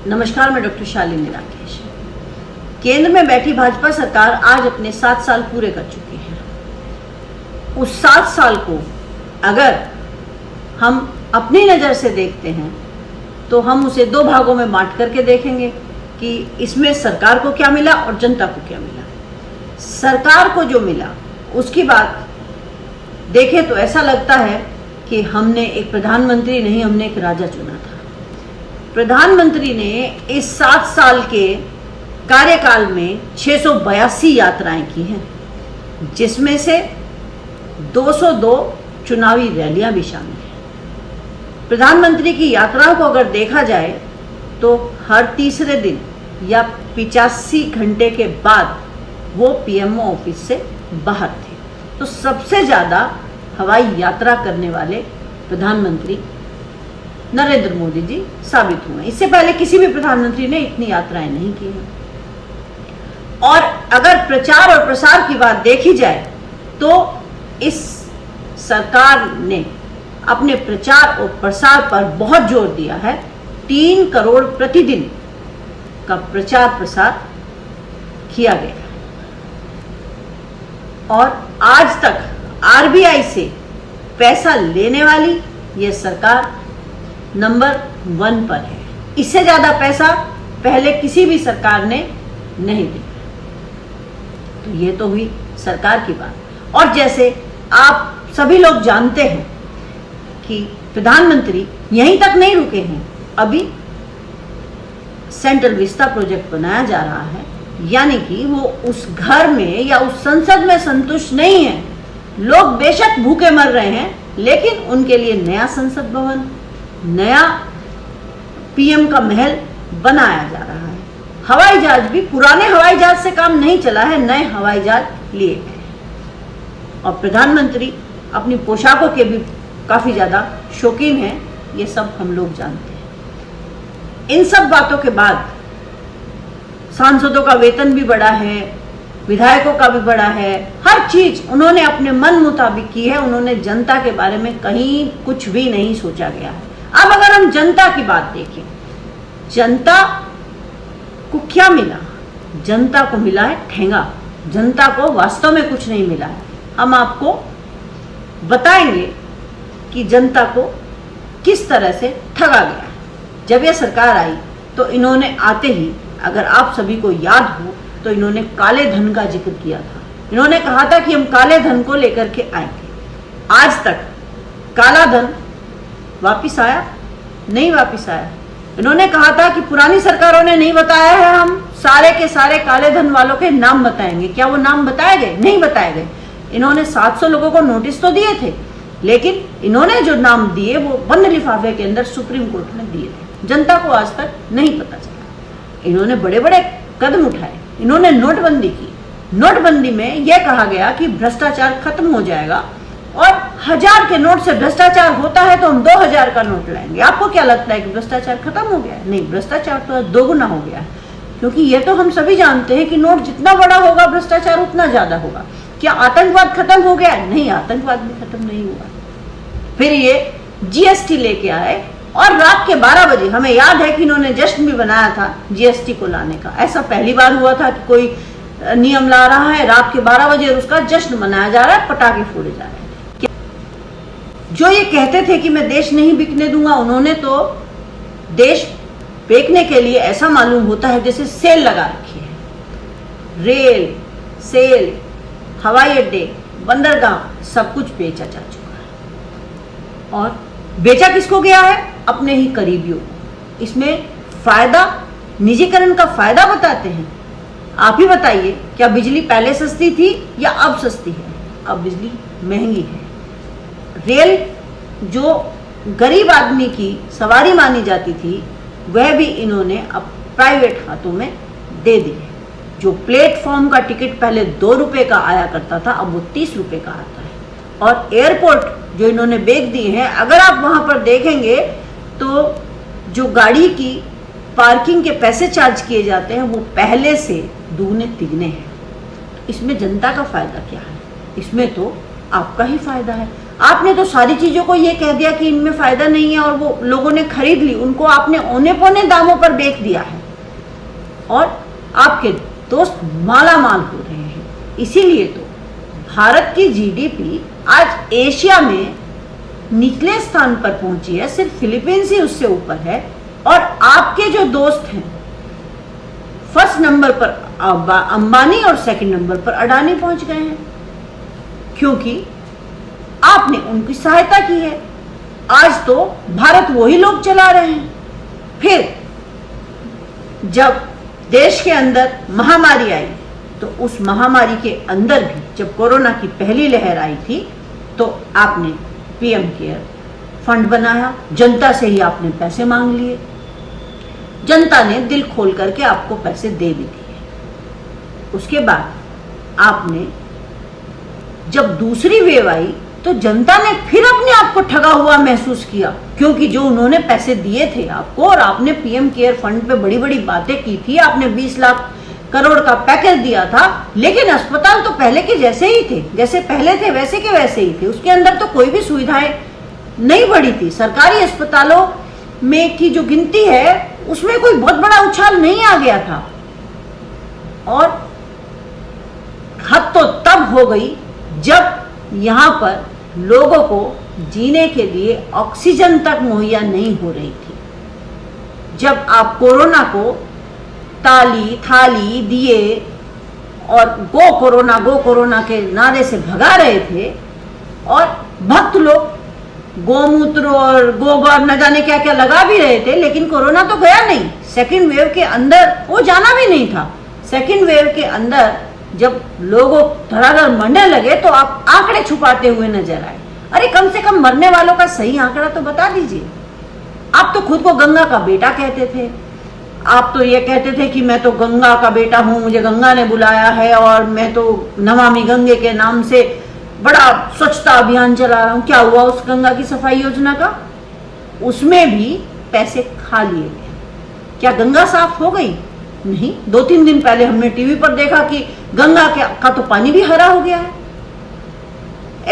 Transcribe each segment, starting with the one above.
नमस्कार, मैं डॉक्टर शालिनी राकेश। केंद्र में बैठी भाजपा सरकार आज अपने 7 साल पूरे कर चुकी है। उस 7 साल को अगर हम अपनी नज़र से देखते हैं तो हम उसे 2 भागों में बांट करके देखेंगे कि इसमें सरकार को क्या मिला और जनता को क्या मिला। सरकार को जो मिला उसकी बात देखें तो ऐसा लगता है कि हमने एक प्रधानमंत्री नहीं, हमने एक राजा चुना था। प्रधानमंत्री ने इस 7 साल के कार्यकाल में 682 यात्राएं की हैं, जिसमें से 202 चुनावी रैलियां भी शामिल हैं। प्रधानमंत्री की यात्राओं को अगर देखा जाए तो हर तीसरे दिन या 85 घंटे के बाद वो पीएमओ ऑफिस से बाहर थे। तो सबसे ज़्यादा हवाई यात्रा करने वाले प्रधानमंत्री नरेंद्र मोदी जी साबित हुए। इससे पहले किसी भी प्रधानमंत्री ने इतनी यात्राएं नहीं की हैं। और अगर प्रचार और प्रसार की बात देखी जाए तो इस सरकार ने अपने प्रचार और प्रसार पर बहुत जोर दिया है। 3 करोड़ प्रतिदिन का प्रचार प्रसार किया गया है और आज तक आरबीआई से पैसा लेने वाली यह सरकार नंबर 1 पर है। इससे ज्यादा पैसा पहले किसी भी सरकार ने नहीं दिया। तो ये तो हुई सरकार की बात। और जैसे आप सभी लोग जानते हैं कि प्रधानमंत्री यहीं तक नहीं रुके हैं, अभी सेंट्रल विस्ता प्रोजेक्ट बनाया जा रहा है, यानी कि वो उस घर में या उस संसद में संतुष्ट नहीं है। लोग बेशक भूखे मर रहे हैं, लेकिन उनके लिए नया संसद भवन, नया पीएम का महल बनाया जा रहा है। हवाई जहाज भी, पुराने हवाई जहाज से काम नहीं चला है, नए हवाई जहाज लिए गए हैं। और प्रधानमंत्री अपनी पोशाकों के भी काफी ज्यादा शौकीन हैं, ये सब हम लोग जानते हैं। इन सब बातों के बाद सांसदों का वेतन भी बढ़ा है, विधायकों का भी बढ़ा है, हर चीज उन्होंने अपने मन मुताबिक की है। उन्होंने जनता के बारे में कहीं कुछ भी नहीं सोचा गया है। अब अगर हम जनता की बात देखें, जनता को क्या मिला? जनता को मिला है ठेंगा। जनता को वास्तव में कुछ नहीं मिला है। हम आपको बताएंगे कि जनता को किस तरह से ठगा गया है। जब यह सरकार आई तो इन्होंने आते ही, अगर आप सभी को याद हो, तो इन्होंने काले धन का जिक्र किया था। इन्होंने कहा था कि हम काले धन को लेकर के आएंगे। आज तक काला धन वापिस आया? नहीं वापिस आया। इन्होंने कहा था कि पुरानी सरकारों ने नहीं बताया है, हम सारे के सारे काले धन वालों के नाम बताएंगे। क्या वो नाम बताए गए? नहीं बताए गए। इन्होंने 700 लोगों को नोटिस तो दिए थे, लेकिन इन्होंने जो नाम दिए वो बंद लिफाफे के अंदर सुप्रीम कोर्ट में दिए थे। जनता को आज तक नहीं पता चला। इन्होंने बड़े बड़े कदम उठाए। इन्होंने नोटबंदी की। नोटबंदी में यह कहा गया कि भ्रष्टाचार खत्म हो जाएगा और 1000 के नोट से भ्रष्टाचार होता है तो हम 2000 का नोट लाएंगे। आपको क्या लगता है कि भ्रष्टाचार खत्म हो गया है? नहीं, भ्रष्टाचार तो दोगुना हो गया है। क्योंकि ये तो हम सभी जानते हैं कि नोट जितना बड़ा होगा भ्रष्टाचार उतना ज्यादा होगा। क्या आतंकवाद खत्म हो गया? नहीं, आतंकवाद भी खत्म नहीं हुआ। फिर ये जीएसटी लेके आए और रात के 12 बजे, हमें याद है कि इन्होंने जश्न भी बनाया था जीएसटी को लाने का। ऐसा पहली बार हुआ था कि कोई नियम ला रहा है रात के 12 बजे और उसका जश्न मनाया जा रहा है, पटाखे फोड़े जा रहे हैं। जो ये कहते थे कि मैं देश नहीं बिकने दूंगा, उन्होंने तो देश बेचने के लिए ऐसा मालूम होता है जैसे सेल लगा रखी है। रेल, सेल, हवाई अड्डे, बंदरगाह, सब कुछ बेचा जा चुका है। और बेचा किसको गया है? अपने ही करीबियों को। इसमें फायदा, निजीकरण का फायदा बताते हैं। आप ही बताइए, क्या बिजली पहले सस्ती थी या अब सस्ती है? अब बिजली महंगी है। रेल जो गरीब आदमी की सवारी मानी जाती थी, वह भी इन्होंने अब प्राइवेट हाथों में दे दी है। जो प्लेटफॉर्म का टिकट पहले 2 रुपए का आया करता था, अब वो 30 रुपए का आता है। और एयरपोर्ट जो इन्होंने बेच दिए हैं, अगर आप वहां पर देखेंगे तो जो गाड़ी की पार्किंग के पैसे चार्ज किए जाते हैं वो पहले से दुगने तिगने हैं। इसमें जनता का फायदा क्या है? इसमें तो आपका ही फायदा है। आपने तो सारी चीजों को ये कह दिया कि इनमें फायदा नहीं है और वो लोगों ने खरीद ली, उनको आपने औने पौने दामों पर बेच दिया है और आपके दोस्त माला माल हो रहे हैं। इसीलिए तो भारत की जीडीपी आज एशिया में निचले स्थान पर पहुंची है, सिर्फ फिलीपींस ही उससे ऊपर है। और आपके जो दोस्त हैं, फर्स्ट नंबर पर अंबानी और सेकंड नंबर पर अडानी पहुंच गए हैं, क्योंकि आपने उनकी सहायता की है। आज तो भारत वही लोग चला रहे हैं। फिर जब देश के अंदर महामारी आई तो उस महामारी के अंदर भी जब कोरोना की पहली लहर आई थी तो आपने पीएम केयर फंड बनाया, जनता से ही आपने पैसे मांग लिए, जनता ने दिल खोल करके आपको पैसे दे भी दिए। उसके बाद आपने जब दूसरी वेव आई तो जनता ने फिर अपने आप को ठगा हुआ महसूस किया, क्योंकि जो उन्होंने पैसे दिए थे आपको और आपने पीएम केयर फंड पे बड़ी बड़ी बातें की थी, आपने 20 लाख करोड़ का पैकेज दिया था, लेकिन अस्पताल तो पहले के जैसे ही थे, जैसे पहले थे वैसे के वैसे ही थे। उसके अंदर तो कोई भी सुविधाएं नहीं बढ़ी थी। सरकारी अस्पतालों में की जो गिनती है उसमें कोई बहुत बड़ा उछाल नहीं आ गया था। और हद तो तब हो गई जब यहाँ पर लोगों को जीने के लिए ऑक्सीजन तक मुहैया नहीं हो रही थी। जब आप कोरोना को ताली थाली दिए और गो कोरोना के नारे से भगा रहे थे और भक्त लोग गोमूत्र और गोबर न जाने क्या क्या लगा भी रहे थे, लेकिन कोरोना तो गया नहीं। सेकेंड वेव के अंदर वो जाना भी नहीं था। सेकेंड वेव के अंदर जब लोगों धड़ाधड़ मरने लगे तो आप आंकड़े छुपाते हुए नजर आए। अरे कम से कम मरने वालों का सही आंकड़ा तो बता दीजिए। आप तो खुद को गंगा का बेटा कहते थे, आप तो ये कहते थे कि मैं तो गंगा का बेटा हूं, मुझे गंगा ने बुलाया है और मैं तो नमामि गंगे के नाम से बड़ा स्वच्छता अभियान चला रहा हूं। क्या हुआ उस गंगा की सफाई योजना का? उसमें भी पैसे खा लिए गए। क्या गंगा साफ हो गई? नहीं। 2-3 दिन पहले हमने टीवी पर देखा कि गंगा का तो पानी भी हरा हो गया है।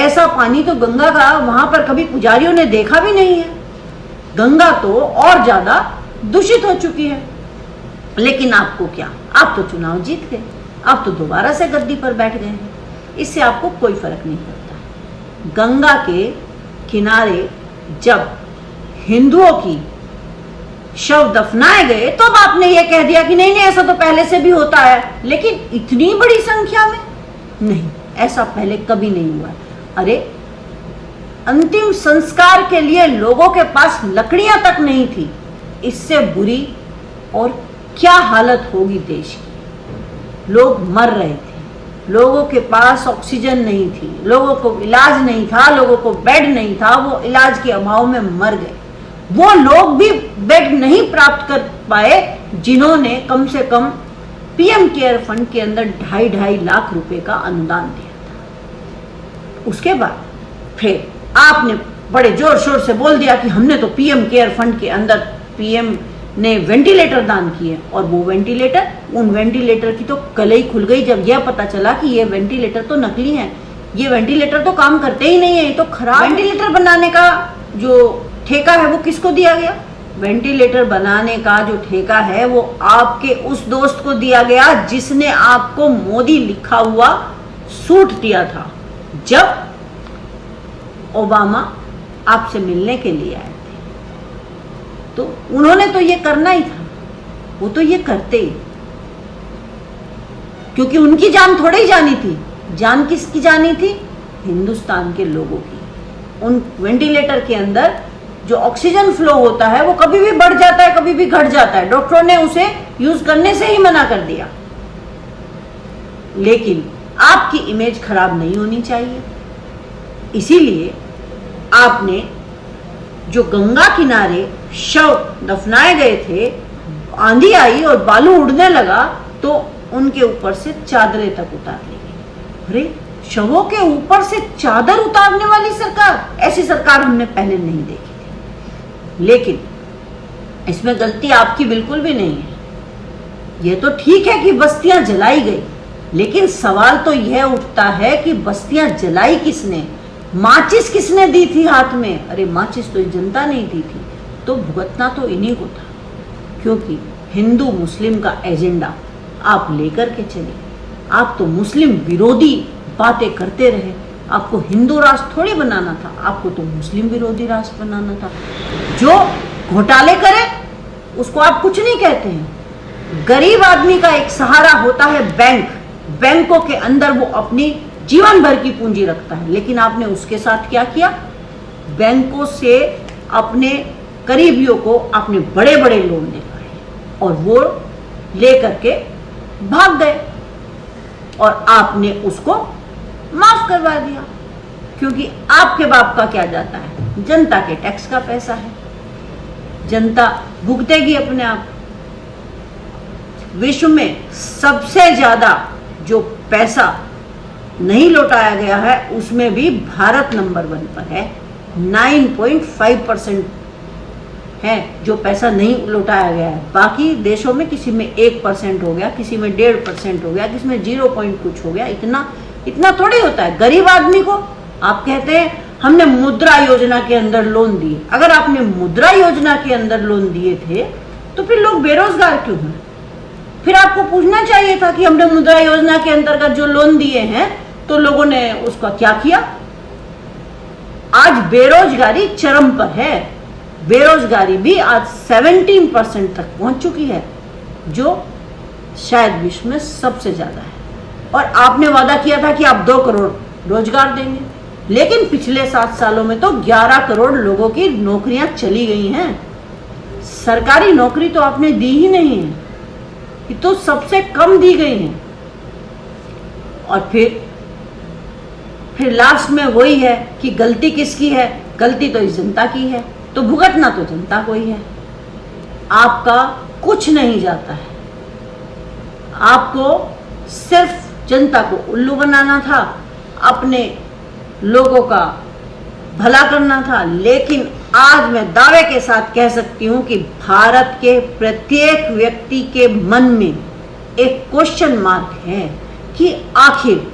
ऐसा पानी तो गंगा का वहां पर कभी पुजारियों ने देखा भी नहीं है। गंगा तो और ज्यादा दूषित हो चुकी है। लेकिन आपको क्या, आप तो चुनाव जीत गए, आप तो दोबारा से गद्दी पर बैठ गए हैं, इससे आपको कोई फर्क नहीं पड़ता। गंगा के किनारे जब हिंदुओं की शव दफनाए गए तो अब आपने ये कह दिया कि नहीं ऐसा तो पहले से भी होता है, लेकिन इतनी बड़ी संख्या में नहीं, ऐसा पहले कभी नहीं हुआ। अरे अंतिम संस्कार के लिए लोगों के पास लकड़ियां तक नहीं थी, इससे बुरी और क्या हालत होगी देश की। लोग मर रहे थे, लोगों के पास ऑक्सीजन नहीं थी, लोगों को इलाज नहीं था, लोगों को बेड नहीं था, वो इलाज के अभाव में मर गए। वो लोग भी बेड नहीं प्राप्त कर पाए जिन्होंने कम से कम पीएम केयर फंड के अंदर 2.5 लाख रुपए का अनुदान दिया था। उसके बाद फिर आपने बड़े जोर शोर से बोल दिया कि हमने तो पीएम केयर फंड के अंदर पीएम ने वेंटिलेटर दान किए, और वो वेंटिलेटर, उन वेंटिलेटर की तो कलई खुल गई जब यह पता चला कि ये वेंटिलेटर तो नकली हैं, ये वेंटिलेटर तो काम करते ही नहीं है, ये तो खराब। वेंटिलेटर बनाने का जो ठेका है वो किसको दिया गया? वेंटिलेटर बनाने का जो ठेका है वो आपके उस दोस्त को दिया गया जिसने आपको मोदी लिखा हुआ सूट दिया था जब ओबामा आपसे मिलने के लिए आए थे। तो उन्होंने तो ये करना ही था, वो तो ये करते ही, क्योंकि उनकी जान थोड़ी ही जानी थी। जान किसकी जानी थी? हिंदुस्तान के लोगों की। उन वेंटिलेटर के अंदर जो ऑक्सीजन फ्लो होता है वो कभी भी बढ़ जाता है, कभी भी घट जाता है। डॉक्टरों ने उसे यूज करने से ही मना कर दिया। लेकिन आपकी इमेज खराब नहीं होनी चाहिए, इसीलिए आपने जो गंगा किनारे शव दफनाए गए थे, आंधी आई और बालू उड़ने लगा तो उनके ऊपर से चादरें तक उतार ली गई। अरे शवों के ऊपर से चादर उतारने वाली सरकार, ऐसी सरकार हमने पहले नहीं देखी थी। लेकिन इसमें गलती आपकी बिल्कुल भी नहीं है। यह तो ठीक है कि बस्तियां जलाई गई, लेकिन सवाल तो यह उठता है कि बस्तियां जलाई किसने? माचिस किसने दी थी हाथ में? अरे माचिस तो जनता नहीं दी थी। तो भुगतना तो इन्हीं को था, क्योंकि हिंदू मुस्लिम का एजेंडा आप लेकर के चले। आप तो मुस्लिम विरोधी बातें करते रहे। आपको हिंदू राष्ट्र थोड़ी बनाना था, आपको तो मुस्लिम विरोधी राष्ट्र बनाना था। जो घोटाले करे उसको आप कुछ नहीं कहते हैं। गरीब आदमी का एक सहारा होता है बैंक। बैंकों के अंदर वो अपनी जीवन भर की पूंजी रखता है, लेकिन आपने उसके साथ क्या किया? बैंकों से अपने करीबियों को आपने बड़े बड़े लोन दिलवाए और वो लेकर के भाग गए और आपने उसको माफ करवा दिया, क्योंकि आपके बाप का क्या जाता है? जनता के टैक्स का पैसा है, जनता भुगतेगी अपने आप। विश्व में सबसे ज्यादा जो पैसा नहीं लौटाया गया है उसमें भी भारत नंबर 1 पर है। 9.5% है जो पैसा नहीं लौटाया गया है। बाकी देशों में किसी में 1% हो गया, किसी में 1.5% हो गया, किसी में 0 पॉइंट कुछ हो गया। इतना थोड़ी होता है। गरीब आदमी को आप कहते हैं हमने मुद्रा योजना के अंदर लोन दिए। अगर आपने मुद्रा योजना के अंदर लोन दिए थे तो फिर लोग बेरोजगार क्यों हैं? फिर आपको पूछना चाहिए था कि हमने मुद्रा योजना के अंतर्गत जो लोन दिए हैं तो लोगों ने उसका क्या किया। आज बेरोजगारी चरम पर है। बेरोजगारी भी आज 17% तक पहुंच चुकी है, जो शायद विश्व में सबसे ज्यादा है। और आपने वादा किया था कि आप 2 करोड़ रोजगार देंगे, लेकिन पिछले 7 सालों में तो 11 करोड़ लोगों की नौकरियां चली गई हैं। सरकारी नौकरी तो आपने दी ही नहीं है, ये तो सबसे कम दी गई है। और फिर लास्ट में वही है कि गलती किसकी है? गलती तो इस जनता की है, तो भुगतना तो जनता को ही है। आपका कुछ नहीं जाता है। आपको सिर्फ जनता को उल्लू बनाना था, अपने लोगों का भला करना था। लेकिन आज मैं दावे के साथ कह सकती हूं कि भारत के प्रत्येक व्यक्ति के मन में एक क्वेश्चन मार्क है कि आखिर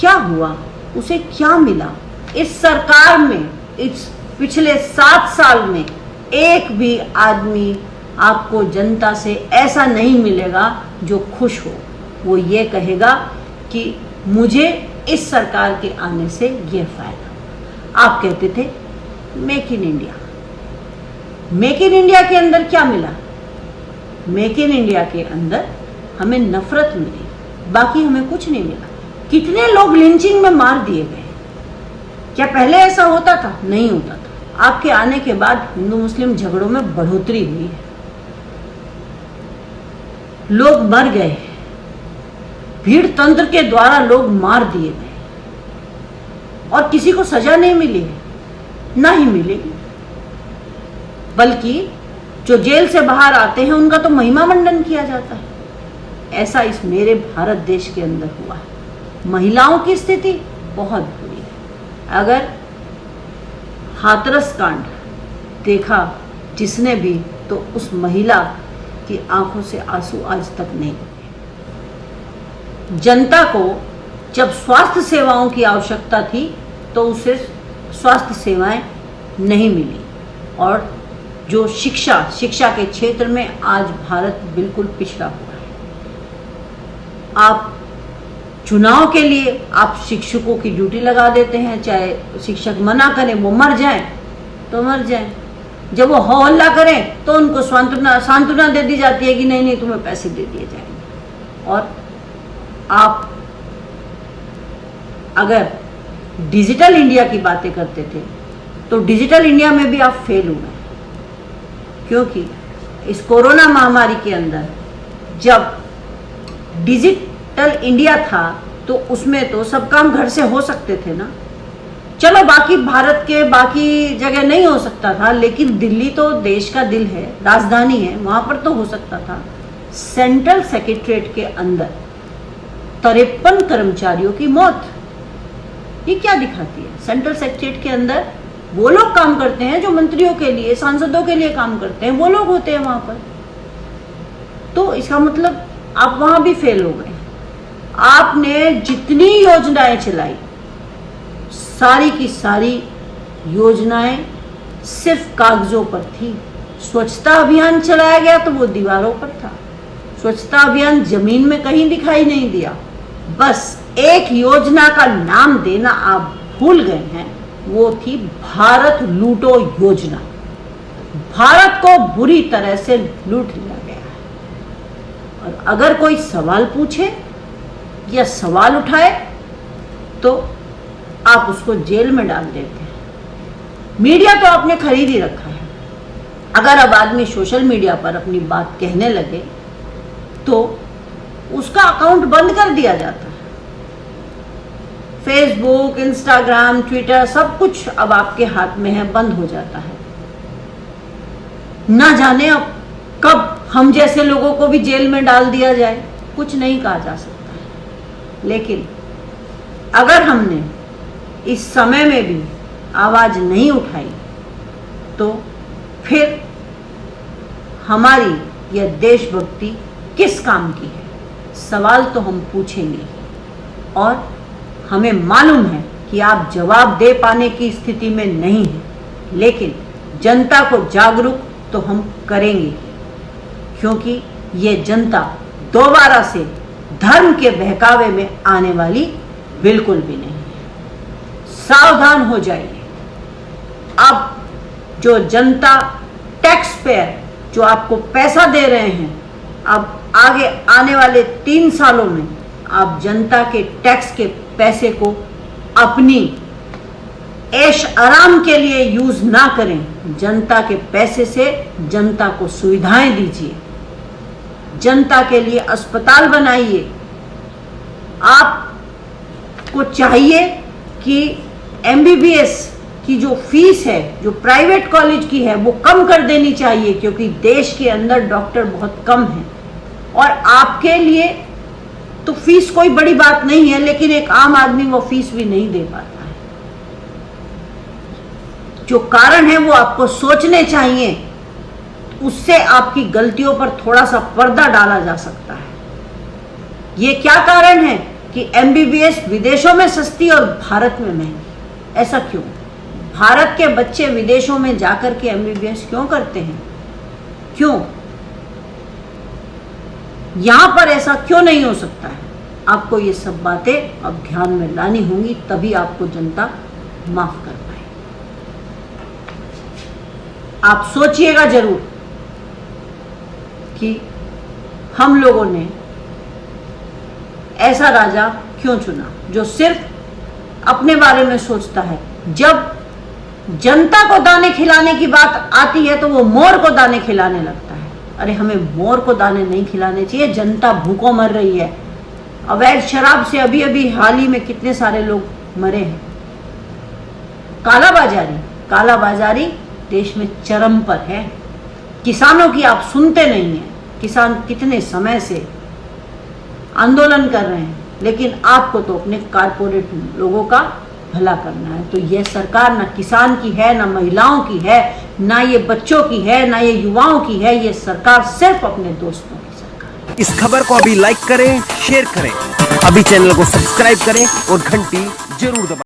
क्या हुआ, उसे क्या मिला। इस सरकार में इस पिछले 7 साल में एक भी आदमी आपको जनता से ऐसा नहीं मिलेगा जो खुश हो। वो ये कहेगा कि मुझे इस सरकार के आने से ये फायदा। आप कहते थे make in India. Make in India के अंदर क्या मिला? मेक इन इंडिया के अंदर हमें नफरत मिली, बाकी हमें कुछ नहीं मिला। कितने लोग लिंचिंग में मार दिए गए? क्या पहले ऐसा होता था? नहीं होता था। आपके आने के बाद हिंदू मुस्लिम झगड़ों में बढ़ोतरी हुई है। लोग मर गए, भीड़ तंत्र के द्वारा लोग मार दिए गए और किसी को सजा नहीं मिली है, ना ही मिलेगी। बल्कि जो जेल से बाहर आते हैं उनका तो महिमा मंडन किया जाता है। ऐसा इस मेरे भारत देश के अंदर हुआ है। महिलाओं की स्थिति बहुत बुरी है। अगर हाथरस कांड देखा जिसने भी, तो उस महिला की आंखों से आंसू आज तक नहीं गिरे। जनता को जब स्वास्थ्य सेवाओं की आवश्यकता थी तो उसे स्वास्थ्य सेवाएं नहीं मिली। और जो शिक्षा के क्षेत्र में आज भारत बिल्कुल पिछड़ा हुआ है। आप चुनाव के लिए आप शिक्षकों की ड्यूटी लगा देते हैं, चाहे शिक्षक मना करें, वो मर जाएं तो मर जाएं। जब वो हो हल्ला करें तो उनको सांत्वना दे दी जाती है कि नहीं नहीं तुम्हें पैसे दे दिए जाएंगे। और आप अगर डिजिटल इंडिया की बातें करते थे तो डिजिटल इंडिया में भी आप फेल हुए, क्योंकि इस कोरोना महामारी के अंदर जब डिजिटल इंडिया था तो उसमें तो सब काम घर से हो सकते थे ना। चलो बाकी भारत के बाकी जगह नहीं हो सकता था, लेकिन दिल्ली तो देश का दिल है, राजधानी है, वहां पर तो हो सकता था। सेंट्रल सेक्रेटरीट के अंदर 53 कर्मचारियों की मौत, ये क्या दिखाती है? सेंट्रल सेक्रेटरीट के अंदर वो लोग काम करते हैं जो मंत्रियों के लिए, सांसदों के लिए काम करते हैं, वो लोग होते हैं वहां पर। तो इसका मतलब आप वहां भी फेल हो गए। आपने जितनी योजनाएं चलाई सारी की सारी योजनाएं सिर्फ कागजों पर थी। स्वच्छता अभियान चलाया गया तो वो दीवारों पर था। स्वच्छता अभियान जमीन में कहीं दिखाई नहीं दिया। बस एक योजना का नाम देना आप भूल गए हैं, वो थी भारत लूटो योजना। भारत को बुरी तरह से लूट लिया गया है। और अगर कोई सवाल पूछे या सवाल उठाए तो आप उसको जेल में डाल देते हैं। मीडिया तो आपने खरीद ही रखा है। अगर अब आदमी सोशल मीडिया पर अपनी बात कहने लगे तो उसका अकाउंट बंद कर दिया जाता है। फेसबुक, इंस्टाग्राम, ट्विटर सब कुछ अब आपके हाथ में है, बंद हो जाता है। ना जाने अब कब हम जैसे लोगों को भी जेल में डाल दिया जाए, कुछ नहीं कहा जा सकता है। लेकिन अगर हमने इस समय में भी आवाज नहीं उठाई तो फिर हमारी यह देशभक्ति किस काम की है? सवाल तो हम पूछेंगे और हमें मालूम है कि आप जवाब दे पाने की स्थिति में नहीं हैं, लेकिन जनता को जागरूक तो हम करेंगे, क्योंकि ये जनता दोबारा से धर्म के बहकावे में आने वाली बिल्कुल भी नहीं है। सावधान हो जाइए। अब जो जनता, टैक्स पेयर जो आपको पैसा दे रहे हैं, अब आगे आने वाले 3 सालों में आप जनता के टैक्स के पैसे को अपनी ऐश आराम के लिए यूज ना करें। जनता के पैसे से जनता को सुविधाएं दीजिए, जनता के लिए अस्पताल बनाइए। आपको चाहिए कि MBBS की जो फीस है, जो प्राइवेट कॉलेज की है, वो कम कर देनी चाहिए, क्योंकि देश के अंदर डॉक्टर बहुत कम हैं। और आपके लिए तो फीस कोई बड़ी बात नहीं है, लेकिन एक आम आदमी वो फीस भी नहीं दे पाता है। जो कारण है वो आपको सोचने चाहिए, उससे आपकी गलतियों पर थोड़ा सा पर्दा डाला जा सकता है। ये क्या कारण है कि MBBS विदेशों में सस्ती और भारत में महंगी? ऐसा क्यों? भारत के बच्चे विदेशों में जाकर के MBBS क्यों करते हैं? क्यों? यहां पर ऐसा क्यों नहीं हो सकता है? आपको ये सब बातें अब ध्यान में लानी होंगी, तभी आपको जनता माफ कर पाए। आप सोचिएगा जरूर कि हम लोगों ने ऐसा राजा क्यों चुना जो सिर्फ अपने बारे में सोचता है। जब जनता को दाने खिलाने की बात आती है तो वो मोर को दाने खिलाने लगता है। अरे हमें मोर को दाने नहीं खिलाने चाहिए, जनता भूखों मर रही है। अवैध शराब से अभी अभी हाल ही में कितने सारे लोग मरे हैं। कालाबाजारी देश में चरम पर है। किसानों की आप सुनते नहीं हैं। किसान कितने समय से आंदोलन कर रहे हैं, लेकिन आपको तो अपने कारपोरेट लोगों का भला करना है। तो यह सरकार ना किसान की है, ना महिलाओं की है, ना ये बच्चों की है, ना ये युवाओं की है। ये सरकार सिर्फ अपने दोस्तों की सरकार है। इस खबर को अभी लाइक करें, शेयर करें, अभी चैनल को सब्सक्राइब करें और घंटी जरूर दबाएं।